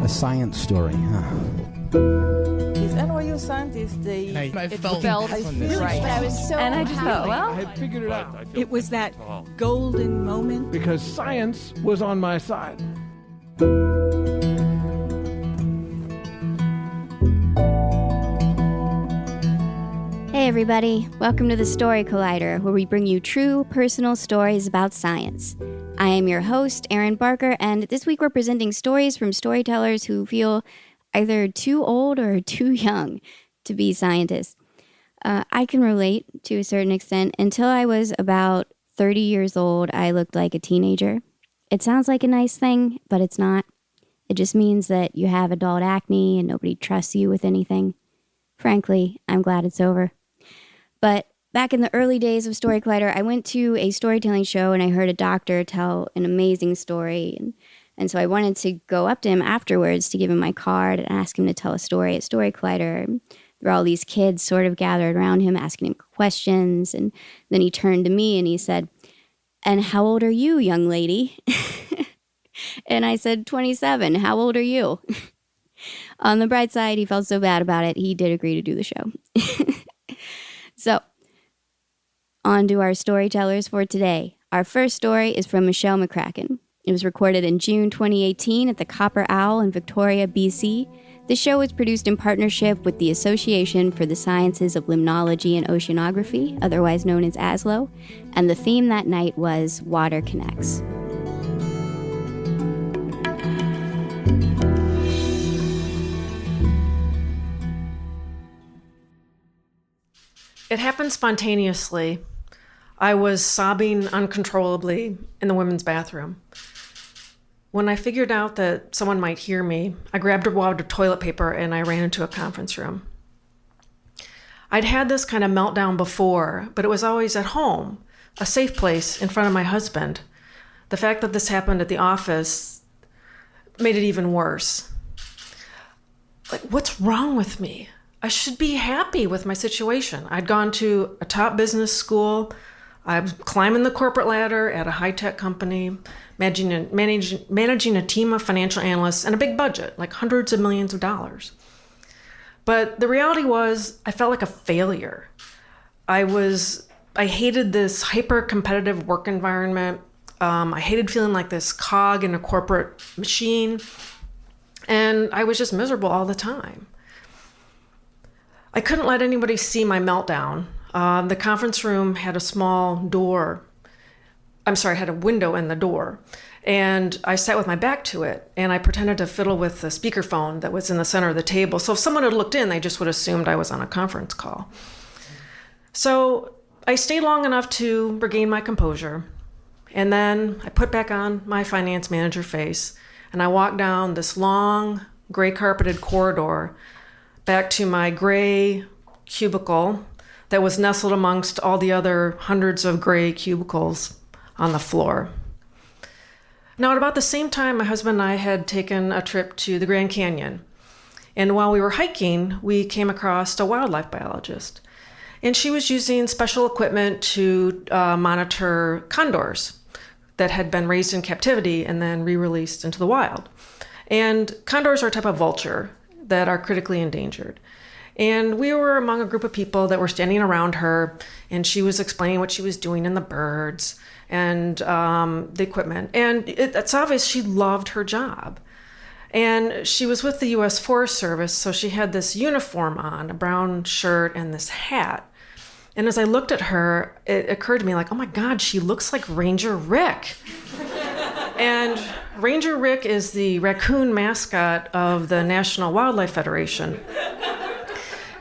science story, huh? These NYU scientists, I felt right. But I was so And I just thought, well, I had figured it out. It was that golden moment. Because science was on my side. Hey everybody, welcome to the Story Collider, where we bring you true personal stories about science. I am your host, Erin Barker, and this week we're presenting stories from storytellers who feel either too old or too young to be scientists. I can relate to a certain extent. Until I was about 30 years old, I looked like a teenager. It sounds like a nice thing, but it's not. It just means that you have adult acne and nobody trusts you with anything. Frankly, I'm glad it's over. But back in the early days of Story Collider, I went to a storytelling show and I heard a doctor tell an amazing story. And so I wanted to go up to him afterwards to give him my card and ask him to tell a story at Story Collider. There were all these kids sort of gathered around him asking him questions. And then he turned to me and he said, "And how old are you, young lady?" And I said, 27. How old are you? On the bright side, he felt so bad about it, he did agree to do the show. So, on to our storytellers for today. Our first story is from Michelle McCrackin. It was recorded in June 2018 at the Copper Owl in Victoria, BC. The show was produced in partnership with the Association for the Sciences of Limnology and Oceanography, otherwise known as ASLO, and the theme that night was Water Connects. It happened spontaneously. I was sobbing uncontrollably in the women's bathroom. When I figured out that someone might hear me, I grabbed a wad of toilet paper and I ran into a conference room. I'd had this kind of meltdown before, but it was always at home, a safe place in front of my husband. The fact that this happened at the office made it even worse. Like, what's wrong with me? I should be happy with my situation. I'd gone to a top business school. I was climbing the corporate ladder at a high-tech company, managing a team of financial analysts and a big budget, like hundreds of millions of dollars. But the reality was I felt like a failure. I hated this hyper-competitive work environment. I hated feeling like this cog in a corporate machine. And I was just miserable all the time. I couldn't let anybody see my meltdown. The conference room had a small door. Had a window in the door. And I sat with my back to it, and I pretended to fiddle with the speakerphone that was in the center of the table. So if someone had looked in, they just would have assumed I was on a conference call. So I stayed long enough to regain my composure. And then I put back on my finance manager face, and I walked down this long, gray carpeted corridor back to my gray cubicle that was nestled amongst all the other hundreds of gray cubicles on the floor. Now, at about the same time, my husband and I had taken a trip to the Grand Canyon. And while we were hiking, we came across a wildlife biologist. And she was using special equipment to monitor condors that had been raised in captivity and then re-released into the wild. And condors are a type of vulture that are critically endangered. And we were among a group of people that were standing around her, and she was explaining what she was doing in the birds and the equipment. And it's obvious she loved her job. And she was with the U.S. Forest Service, so she had this uniform on, a brown shirt and this hat. And as I looked at her, it occurred to me like, oh my God, she looks like Ranger Rick. And Ranger Rick is the raccoon mascot of the National Wildlife Federation.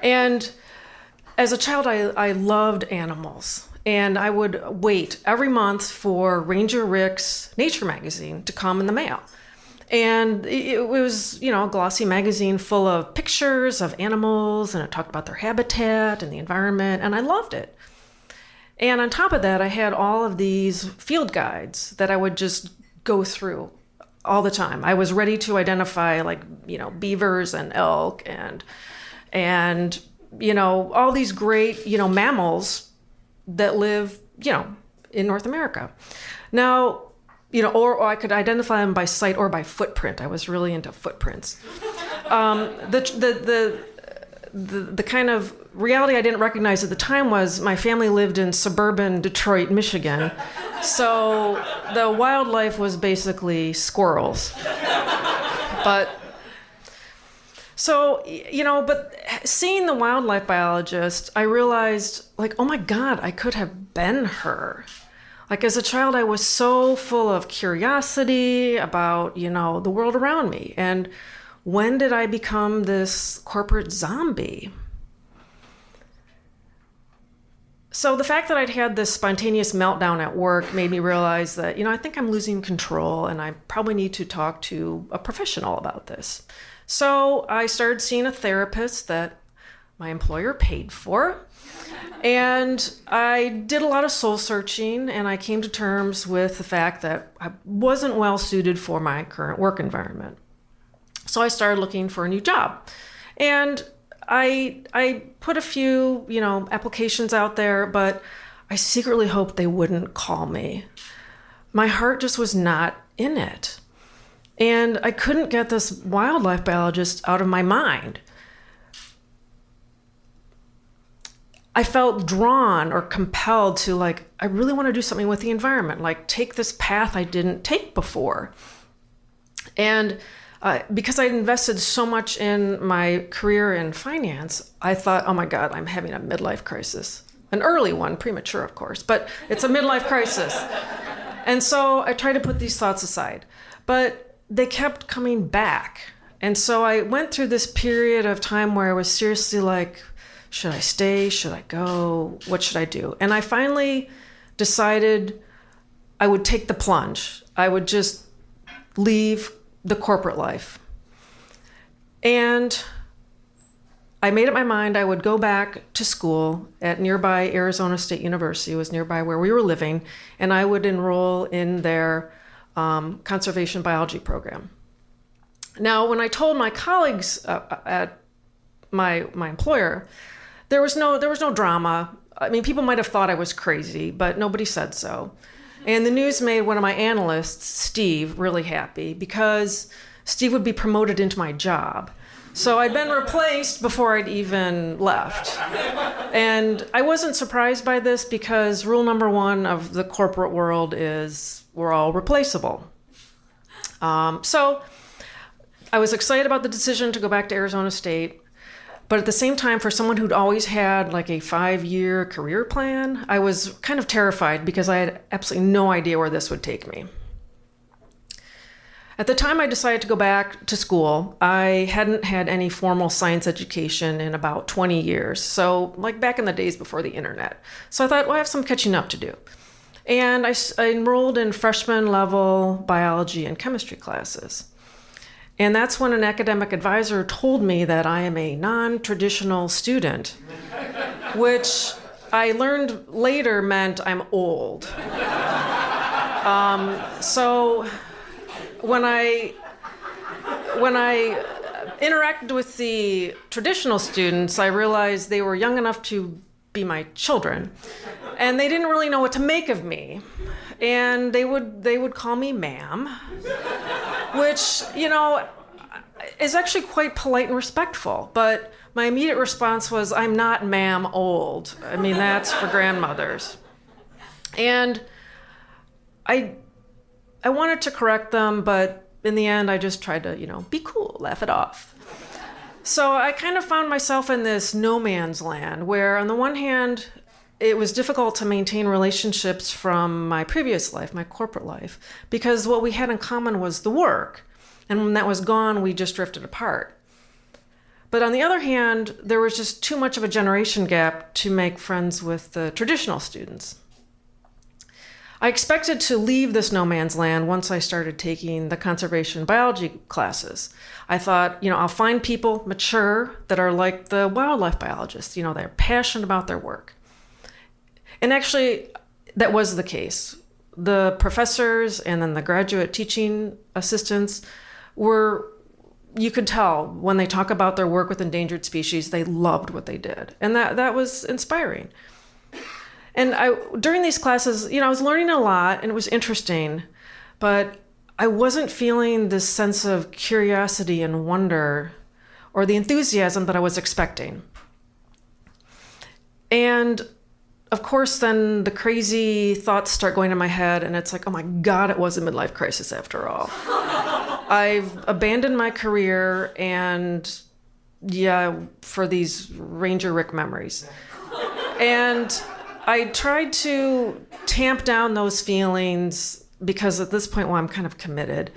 And as a child, I loved animals. And I would wait every month for Ranger Rick's Nature magazine to come in the mail. And it was, a glossy magazine full of pictures of animals, and it talked about their habitat and the environment, and I loved it. And on top of that, I had all of these field guides that I would just go through all the time. I was ready to identify beavers and elk and all these great, mammals that live, in North America. Now, or I could identify them by sight or by footprint. I was really into footprints. The kind of reality I didn't recognize at the time was my family lived in suburban Detroit, Michigan. So the wildlife was basically squirrels. But seeing the wildlife biologist, I realized, like, oh my God, I could have been her. Like, as a child, I was so full of curiosity about, the world around me. And when did I become this corporate zombie? So the fact that I'd had this spontaneous meltdown at work made me realize that, I think I'm losing control and I probably need to talk to a professional about this. So I started seeing a therapist that my employer paid for. And I did a lot of soul searching, and I came to terms with the fact that I wasn't well suited for my current work environment. So I started looking for a new job. And I put a few, applications out there, but I secretly hoped they wouldn't call me. My heart just was not in it. And I couldn't get this wildlife biologist out of my mind. I felt drawn or compelled to, I really want to do something with the environment, take this path I didn't take before. And because I'd invested so much in my career in finance, I thought, oh my God, I'm having a midlife crisis. An early one, premature, of course, but it's a midlife crisis. And so I tried to put these thoughts aside, but they kept coming back. And so I went through this period of time where I was seriously like, should I stay? Should I go? What should I do? And I finally decided I would take the plunge. I would just leave the corporate life. And I made up my mind I would go back to school at nearby Arizona State University. It was nearby where we were living, and I would enroll in their conservation biology program. Now, when I told my colleagues at my employer, there was no drama. I mean, people might have thought I was crazy, but nobody said so. And the news made one of my analysts, Steve, really happy because Steve would be promoted into my job. So I'd been replaced before I'd even left. And I wasn't surprised by this because rule number one of the corporate world is we're all replaceable. So I was excited about the decision to go back to Arizona State. But at the same time, for someone who'd always had a 5-year career plan, I was kind of terrified because I had absolutely no idea where this would take me. At the time I decided to go back to school, I hadn't had any formal science education in about 20 years. So back in the days before the internet. So I thought, well, I have some catching up to do. And I enrolled in freshman level biology and chemistry classes. And that's when an academic advisor told me that I am a non-traditional student, which I learned later meant I'm old. So when I interacted with the traditional students, I realized they were young enough to be my children, and they didn't really know what to make of me. And they would call me ma'am, which, is actually quite polite and respectful. But my immediate response was, I'm not ma'am old. I mean, that's for grandmothers. And I wanted to correct them, but in the end, I just tried to, be cool, laugh it off. So I kind of found myself in this no man's land where, on the one hand, it was difficult to maintain relationships from my previous life, my corporate life, because what we had in common was the work. And when that was gone, we just drifted apart. But on the other hand, there was just too much of a generation gap to make friends with the traditional students. I expected to leave this no man's land once I started taking the conservation biology classes. I thought, I'll find people mature that are like the wildlife biologists, they're passionate about their work. And actually, that was the case. The professors and then the graduate teaching assistants you could tell when they talk about their work with endangered species, they loved what they did. And that was inspiring. And during these classes, I was learning a lot and it was interesting. but I wasn't feeling this sense of curiosity and wonder or the enthusiasm that I was expecting. And of course, then the crazy thoughts start going in my head, and it's like, oh my God, it was a midlife crisis after all. I've abandoned my career and, for these Ranger Rick memories. And I tried to tamp down those feelings because at this point, I'm kind of committed.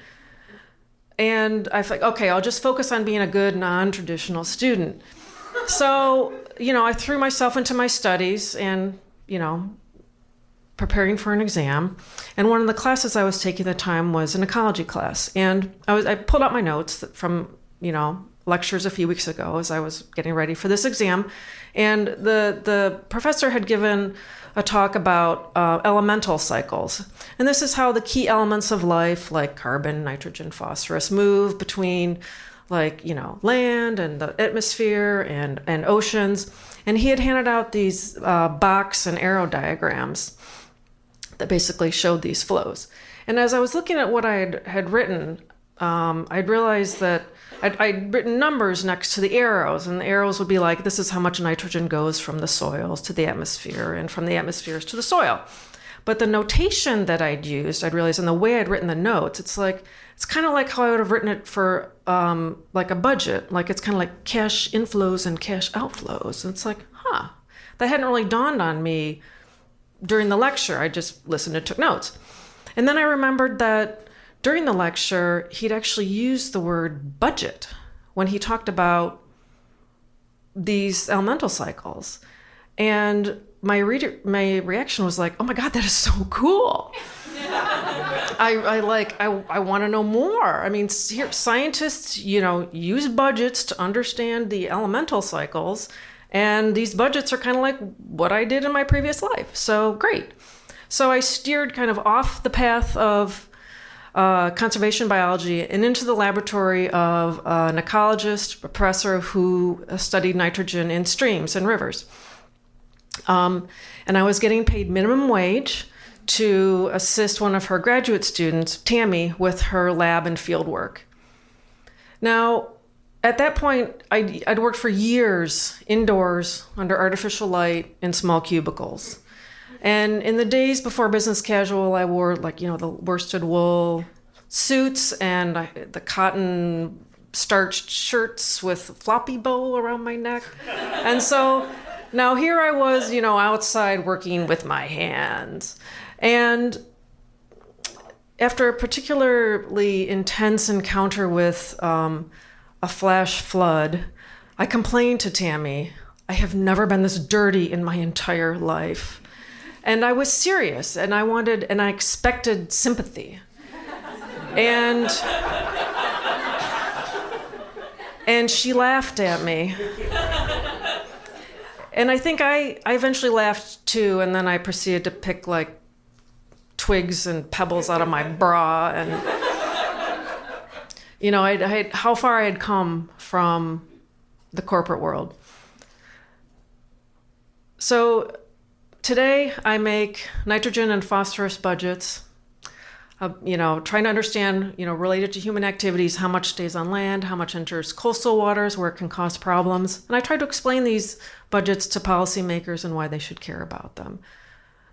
And I thought, okay, I'll just focus on being a good non-traditional student. So, I threw myself into my studies and, preparing for an exam. And one of the classes I was taking at the time was an ecology class. And I pulled out my notes from, lectures a few weeks ago as I was getting ready for this exam. And the professor had given a talk about elemental cycles. And this is how the key elements of life, like carbon, nitrogen, phosphorus, move between land and the atmosphere and oceans. And he had handed out these box and arrow diagrams that basically showed these flows. And as I was looking at what I had written, I'd realized that I'd written numbers next to the arrows, and the arrows would be like, this is how much nitrogen goes from the soils to the atmosphere, and from the atmospheres to the soil. But the notation that I'd used, I'd realized, and the way I'd written the notes, it's kind of like how I would have written it for like a budget. Like it's kind of like cash inflows and cash outflows. And it's like, that hadn't really dawned on me during the lecture. I just listened and took notes. And then I remembered that during the lecture, he'd actually used the word budget when he talked about these elemental cycles. And my reaction was like, oh my God, that is so cool. I want to know more. I mean, scientists, use budgets to understand the elemental cycles. And these budgets are kind of like what I did in my previous life. So great. So I steered kind of off the path of conservation biology and into the laboratory of an ecologist, a professor who studied nitrogen in streams and rivers. And I was getting paid minimum wage to assist one of her graduate students, Tammy, with her lab and field work. Now, at that point, I'd worked for years indoors under artificial light in small cubicles. And in the days before business casual, I wore the worsted wool suits and the cotton starched shirts with a floppy bow around my neck. And so now here I was, outside working with my hands. And after a particularly intense encounter with a flash flood, I complained to Tammy, I have never been this dirty in my entire life. And I was serious, and I expected sympathy. And she laughed at me. And I think I eventually laughed too, and then I proceeded to pick twigs and pebbles out of my bra, and how far I had come from the corporate world. So today, I make nitrogen and phosphorus budgets, trying to understand, related to human activities, how much stays on land, how much enters coastal waters where it can cause problems. And I try to explain these budgets to policymakers and why they should care about them.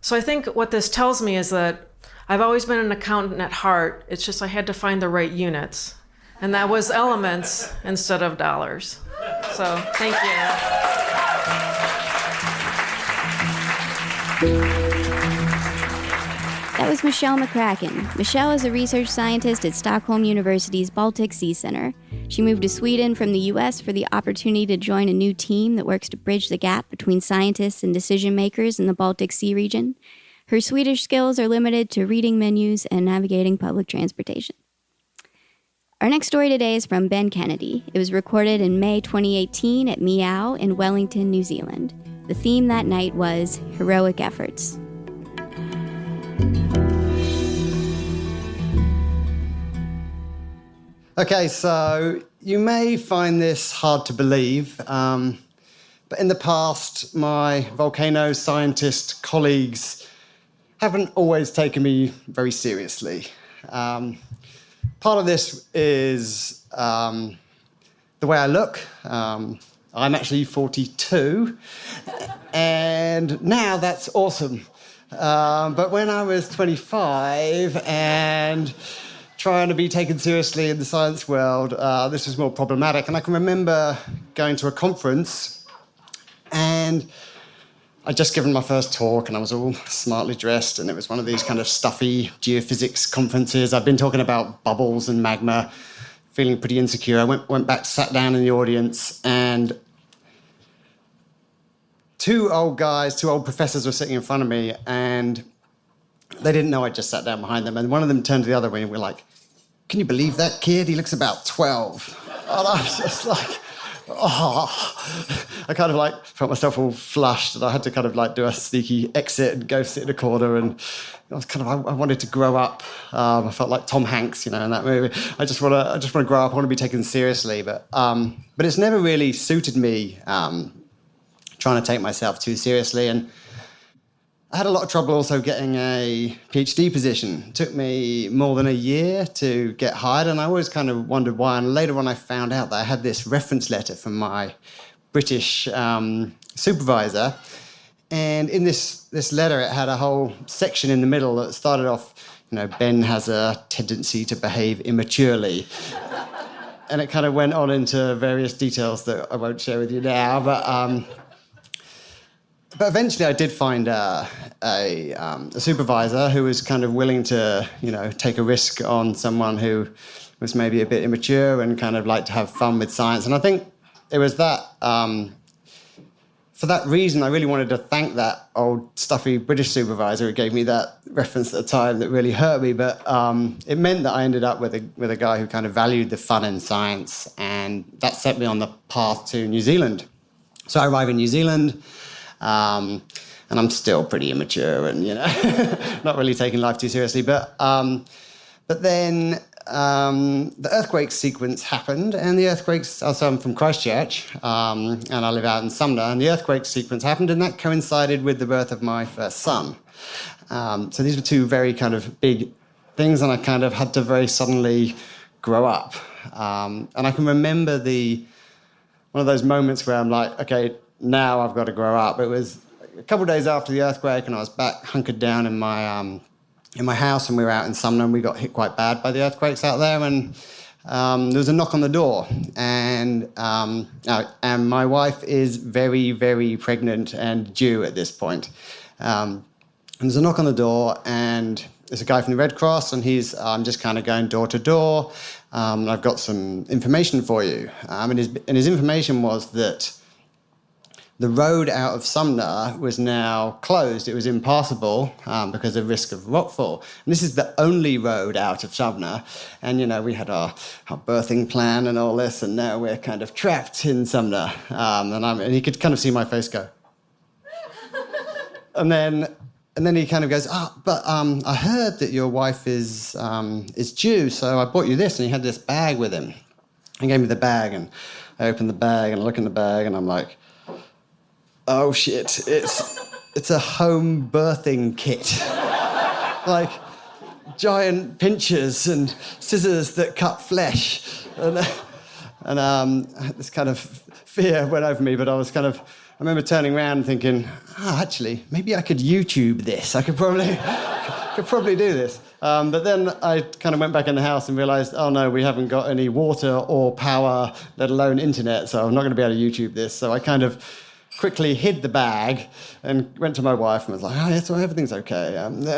So I think what this tells me is that I've always been an accountant at heart. It's just I had to find the right units. And that was elements instead of dollars. So thank you. That was Michelle McCrackin. Michelle is a research scientist at Stockholm University's Baltic Sea Center. She moved to Sweden from the U.S. for the opportunity to join a new team that works to bridge the gap between scientists and decision makers in the Baltic Sea region. Her Swedish skills are limited to reading menus and navigating public transportation. Our next story today is from Ben Kennedy. It was recorded in May 2018 at Meow in Wellington, New Zealand. The theme that night was heroic efforts. Okay, so you may find this hard to believe, but in the past, my volcano scientist colleagues haven't always taken me very seriously. Part of this is the way I look. I'm actually 42, and now that's awesome. But when I was 25 and trying to be taken seriously in the science world, this was more problematic. And I can remember going to a conference, and I'd just given my first talk, and I was all smartly dressed, and it was one of these kind of stuffy geophysics conferences. I'd been talking about bubbles and magma, feeling pretty insecure. I went back, sat down in the audience, and two old professors were sitting in front of me, and they didn't know I just sat down behind them. And one of them turned to the other way and were like, "Can you believe that kid? He looks about 12. And I was just like, I kind of like felt myself all flushed, and I had to kind of like do a sneaky exit and go sit in a corner. And I was kind of, I wanted to grow up. I felt like Tom Hanks, in that movie. I just want to grow up. I want to be taken seriously. But it's never really suited me trying to take myself too seriously. And I had a lot of trouble also getting a PhD position. It took me more than a year to get hired, and I always kind of wondered why. And later on I found out that I had this reference letter from my British supervisor, and in this letter it had a whole section in the middle that started off, Ben has a tendency to behave immaturely. And it kind of went on into various details that I won't share with you now, but eventually I did find a supervisor who was kind of willing to, take a risk on someone who was maybe a bit immature and kind of liked to have fun with science. And I think it was that, for that reason, I really wanted to thank that old stuffy British supervisor who gave me that reference at the time that really hurt me. But it meant that I ended up with a guy who kind of valued the fun in science, and that set me on the path to New Zealand. So I arrive in New Zealand, and I'm still pretty immature and, not really taking life too seriously. But then the earthquake sequence happened, and the earthquakes, so I'm from Christchurch, and I live out in Sumner, and the earthquake sequence happened, and that coincided with the birth of my first son. So these were two very kind of big things, and I kind of had to very suddenly grow up. And I can remember one of those moments where I'm like, okay, now I've got to grow up. It was a couple of days after the earthquake, and I was back hunkered down in my house, and we were out in Sumner, and we got hit quite bad by the earthquakes out there. And there was a knock on the door, and my wife is very, very pregnant and due at this point. And there's a knock on the door, and there's a guy from the Red Cross, and he's just kind of going door to door. I've got some information for you. And his information was that the road out of Sumner was now closed. It was impassable because of risk of rockfall. And this is the only road out of Sumner. And, we had our birthing plan and all this, and now we're kind of trapped in Sumner. And he could kind of see my face go. And then he kind of goes, but I heard that your wife is due, so I bought you this. And he had this bag with him. He gave me the bag, and I opened the bag, and I look in the bag, and I'm like, oh shit, it's a home birthing kit. Like giant pinchers and scissors that cut flesh. And this kind of fear went over me, but I remember turning around and thinking, actually, maybe I could YouTube this. I could probably do this. But then I kind of went back in the house and realized, oh no, we haven't got any water or power, let alone internet, so I'm not going to be able to YouTube this. So I kind of quickly hid the bag and went to my wife and was like, oh, yeah, so everything's okay. And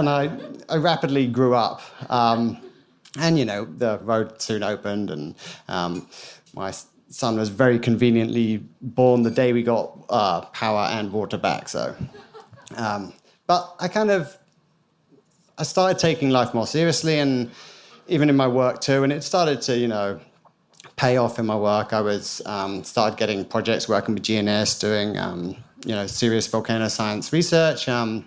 I rapidly grew up. And, the road soon opened, and my son was very conveniently born the day we got power and water back. So, but I started taking life more seriously, and even in my work too, and it started to, pay off in my work. I was started getting projects working with GNS, doing serious volcano science research, and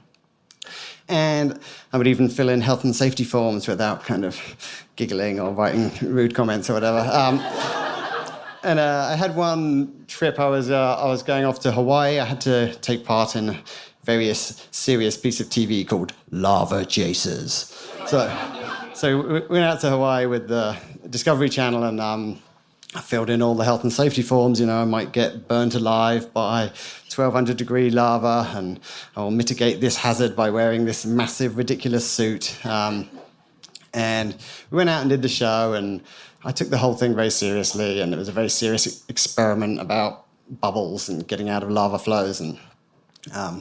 I would even fill in health and safety forms without kind of giggling or writing rude comments or whatever. And I had one trip. I was going off to Hawaii. I had to take part in a very serious piece of TV called Lava Chasers. So So we went out to Hawaii with the Discovery Channel, and I filled in all the health and safety forms. I might get burnt alive by 1200-degree lava, and I will mitigate this hazard by wearing this massive, ridiculous suit. And we went out and did the show, and I took the whole thing very seriously, and it was a very serious experiment about bubbles and getting out of lava flows. And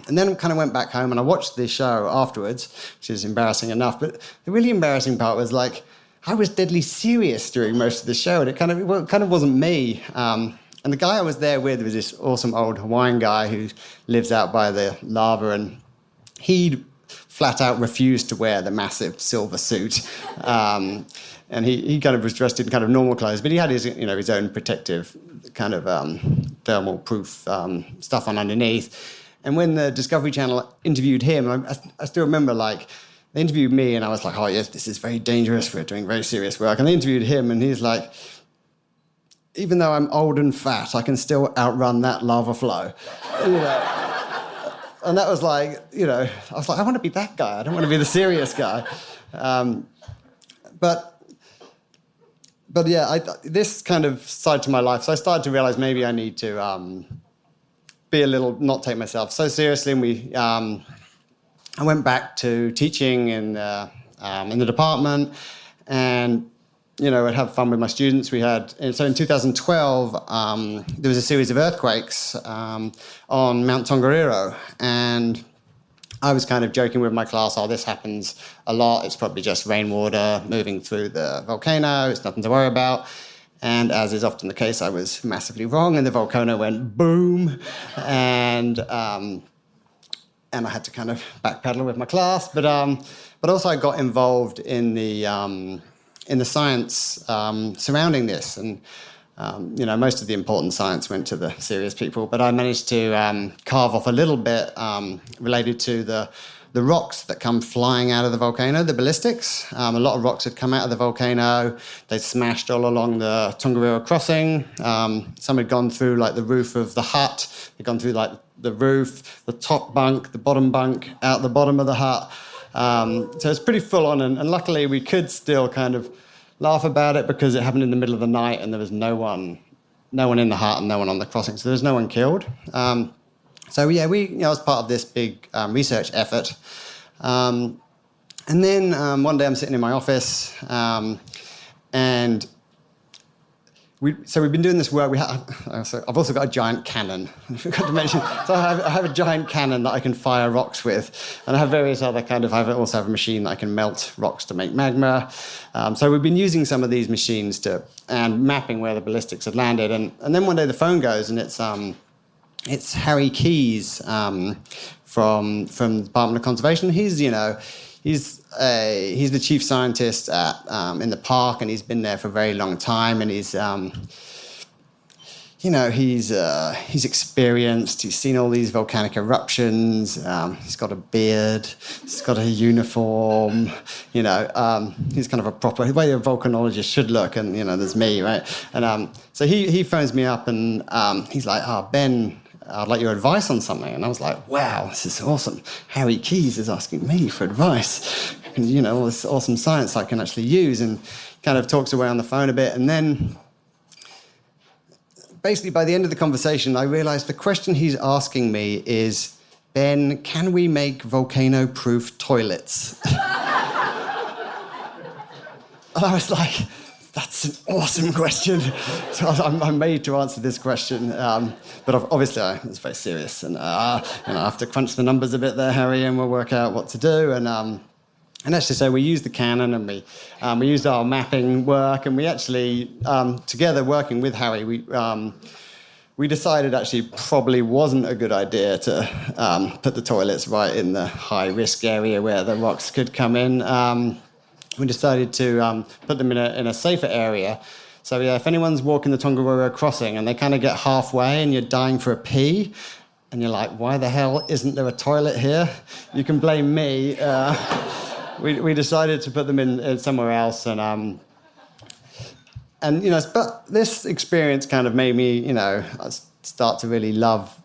then kind of went back home, and I watched the show afterwards, which is embarrassing enough. But the really embarrassing part was, like, I was deadly serious during most of the show, and it kind of wasn't me. And the guy I was there with was this awesome old Hawaiian guy who lives out by the lava, and he flat out refused to wear the massive silver suit. And he kind of was dressed in kind of normal clothes, but he had his, his own protective kind of thermal proof stuff on underneath. And when the Discovery Channel interviewed him, I still remember, like, they interviewed me, and I was like, oh, yes, this is very dangerous. We're doing very serious work. And they interviewed him, and he's like, even though I'm old and fat, I can still outrun that lava flow. And that was like, I was like, I want to be that guy. I don't want to be the serious guy. But yeah, this kind of side to my life. So I started to realize maybe I need to be a little, not take myself so seriously. And I went back to teaching in the department, and I'd have fun with my students. So in 2012, there was a series of earthquakes on Mount Tongariro, and I was kind of joking with my class, this happens a lot. It's probably just rainwater moving through the volcano. It's nothing to worry about. And as is often the case, I was massively wrong, and the volcano went boom, and I had to kind of backpedal with my class. But also I got involved in the science surrounding this, and most of the important science went to the serious people, but I managed to carve off a little bit related to the rocks that come flying out of the volcano, the ballistics. A lot of rocks had come out of the volcano. They smashed all along the Tongariro crossing. Some had gone through, like, the roof of the hut. They'd gone through, like, the roof, the top bunk, the bottom bunk, out the bottom of the hut. So it's pretty full on, and luckily we could still kind of laugh about it because it happened in the middle of the night, and there was no one in the hut and no one on the crossing, so there was no one killed. So yeah, I was part of this big research effort. And then one day I'm sitting in my office, and we've been doing this work. I've also got a giant cannon. I forgot to mention. So I have a giant cannon that I can fire rocks with, and I have various other I also have a machine that I can melt rocks to make magma. So we've been using some of these machines and mapping where the ballistics had landed. And then one day the phone goes, and it's Harry Keyes from the Department of Conservation. He's the chief scientist in the park, and he's been there for a very long time. And he's experienced. He's seen all these volcanic eruptions. He's got a beard. He's got a uniform. He's kind of a proper the way a volcanologist should look. And there's me, right? And so he phones me up, and he's like, Ben, I'd like your advice on something. And I was like, wow, this is awesome. Harry Keyes is asking me for advice. And, all this awesome science I can actually use, and kind of talks away on the phone a bit. And then basically by the end of the conversation, I realized the question he's asking me is, Ben, can we make volcano-proof toilets? And I was like, that's an awesome question. So I'm made to answer this question. But obviously, it's very serious. And I have to crunch the numbers a bit there, Harry, and we'll work out what to do. And actually, so we used the cannon, and we used our mapping work. And we actually, together working with Harry, we decided actually probably wasn't a good idea to put the toilets right in the high-risk area where the rocks could come in. We decided to put them in a safer area. So yeah, if anyone's walking the Tongariro crossing and they kind of get halfway and you're dying for a pee, and you're like, why the hell isn't there a toilet here? You can blame me. We decided to put them in somewhere else, and but this experience kind of made me, start to really love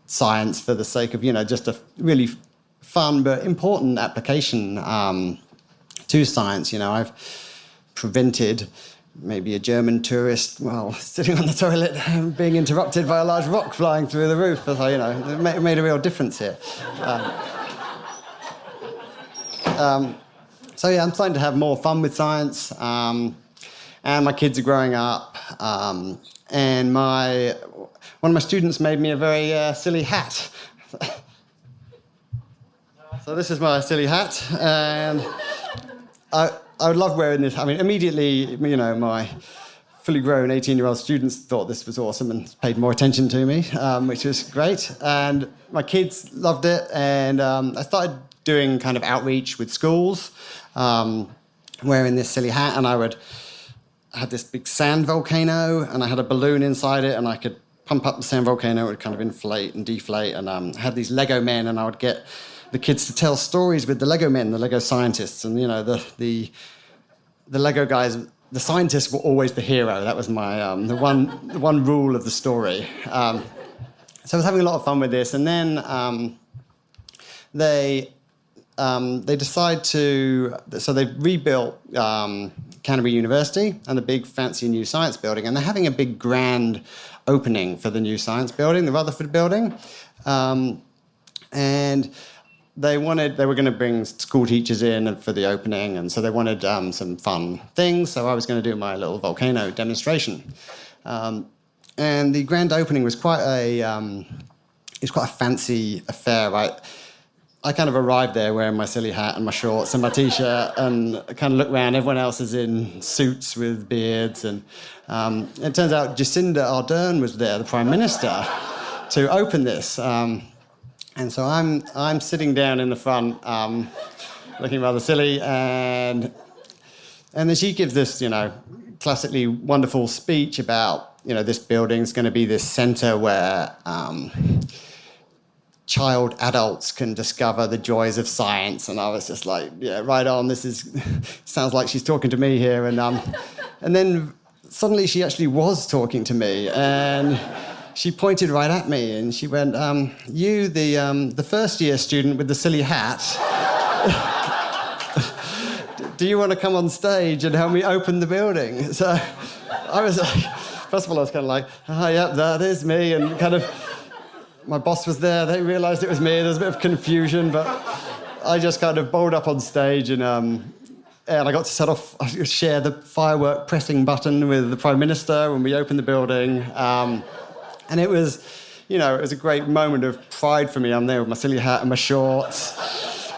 science for the sake of, just a really fun but important application to to science. I've prevented maybe a German tourist while sitting on the toilet being interrupted by a large rock flying through the roof. So, it made a real difference here. So I'm starting to have more fun with science, and my kids are growing up, and one of my students made me a very silly hat. So this is my silly hat, and I would love wearing this. I mean, immediately, my fully grown 18-year-old students thought this was awesome and paid more attention to me, which was great. And my kids loved it, and I started doing kind of outreach with schools, wearing this silly hat, and I had this big sand volcano, and I had a balloon inside it, and I could pump up the sand volcano. It would kind of inflate and deflate, and I had these Lego men, and I would get the kids to tell stories with the Lego men, the Lego scientists, and the Lego guys. The scientists were always the hero. That was my the one rule of the story. So I was having a lot of fun with this, and then they decide to. So they rebuilt Canterbury University and the big fancy new science building, and they're having a big grand opening for the new science building, the Rutherford building, and they were going to bring school teachers in for the opening, and so they wanted some fun things. So I was going to do my little volcano demonstration, and the grand opening was quite a fancy affair. I kind of arrived there wearing my silly hat and my shorts and my t-shirt, and I kind of looked around. Everyone else is in suits with beards, and it turns out Jacinda Ardern was there, the Prime Minister, to open this. And so I'm sitting down in the front, looking rather silly, and then she gives this, classically wonderful speech about, this building's going to be this centre where child adults can discover the joys of science. And I was just like, yeah, right on. Sounds like she's talking to me here. And then suddenly she actually was talking to me, and she pointed right at me, and she went, you, the first-year student with the silly hat, do you want to come on stage and help me open the building? So I was like, first of all, I was kind of like, oh, yep, that is me, and kind of, my boss was there, they realised it was me, there was a bit of confusion, but I just kind of bowled up on stage, and I got to share the firework pressing button with the Prime Minister when we opened the building. And it was, it was a great moment of pride for me. I'm there with my silly hat and my shorts,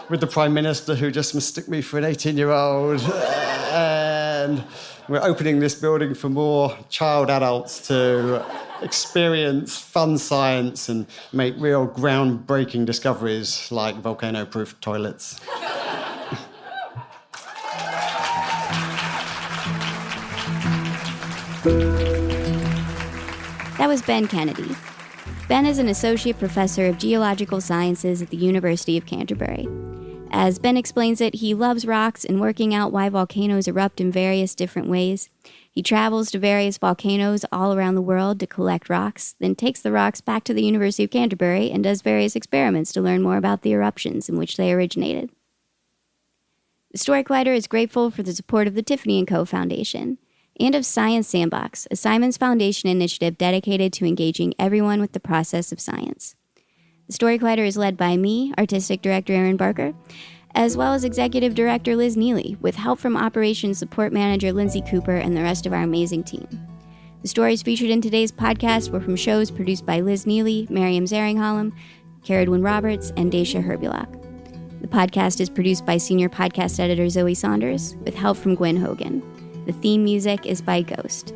with the Prime Minister who just mistook me for an 18-year-old. And we're opening this building for more child adults to experience fun science and make real groundbreaking discoveries like volcano-proof toilets. That was Ben Kennedy. Ben is an associate professor of geological sciences at the University of Canterbury. As Ben explains it, he loves rocks and working out why volcanoes erupt in various different ways. He travels to various volcanoes all around the world to collect rocks, then takes the rocks back to the University of Canterbury and does various experiments to learn more about the eruptions in which they originated. The Story Collider is grateful for the support of the Tiffany & Co. Foundation, and of Science Sandbox, a Simons Foundation initiative dedicated to engaging everyone with the process of science. The Story Collider is led by me, Artistic Director Aaron Barker, as well as Executive Director Liz Neely, with help from Operations Support Manager Lindsay Cooper and the rest of our amazing team. The stories featured in today's podcast were from shows produced by Liz Neely, Miriam Zaringholm, Caradwin Roberts, and Daisha Herbulak. The podcast is produced by Senior Podcast Editor Zoe Saunders, with help from Gwen Hogan. The theme music is by Ghost.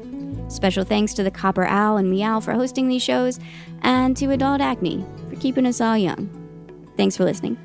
Special thanks to the Copper Owl and Meow for hosting these shows, and to Adult Acne for keeping us all young. Thanks for listening.